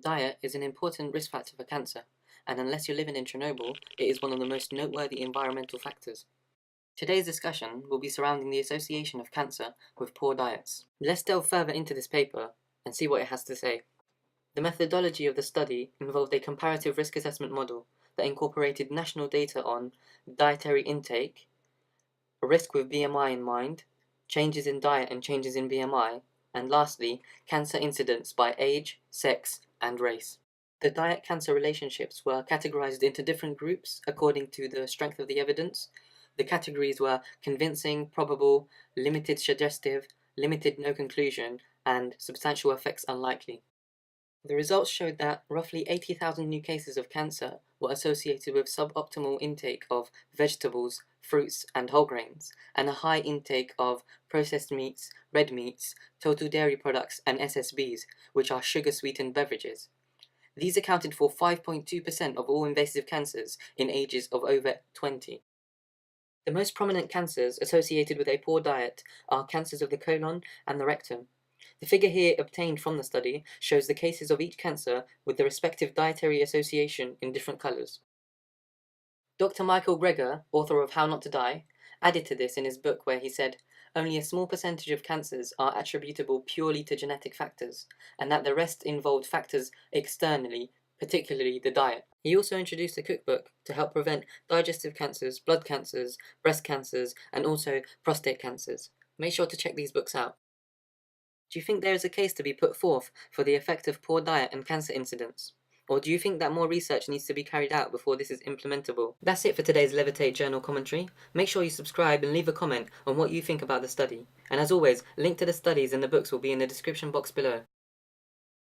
Diet is an important risk factor for cancer, and unless you're living in Chernobyl, it is one of the most noteworthy environmental factors. Today's discussion will be surrounding the association of cancer with poor diets. Let's delve further into this paper and see what it has to say. The methodology of the study involved a comparative risk assessment model that incorporated national data on dietary intake, risk with BMI in mind, changes in diet and changes in BMI, and lastly, cancer incidence by age, sex, and race. The diet-cancer relationships were categorized into different groups according to the strength of the evidence. The categories were convincing, probable, limited suggestive, limited no conclusion, and substantial effects unlikely. The results showed that roughly 80,000 new cases of cancer were associated with suboptimal intake of vegetables, fruits, and whole grains, and a high intake of processed meats, red meats, total dairy products, and SSBs, which are sugar-sweetened beverages. These accounted for 5.2% of all invasive cancers in ages of over 20. The most prominent cancers associated with a poor diet are cancers of the colon and the rectum. The figure here obtained from the study shows the cases of each cancer with the respective dietary association in different colours. Dr. Michael Greger, author of How Not to Die, added to this in his book where he said, only a small percentage of cancers are attributable purely to genetic factors, and that the rest involved factors externally, particularly the diet. He also introduced a cookbook to help prevent digestive cancers, blood cancers, breast cancers, and also prostate cancers. Make sure to check these books out. Do you think there is a case to be put forth for the effect of poor diet and cancer incidence? Or do you think that more research needs to be carried out before this is implementable? That's it for today's Levitate journal commentary. Make sure you subscribe and leave a comment on what you think about the study. And as always, link to the studies and the books will be in the description box below.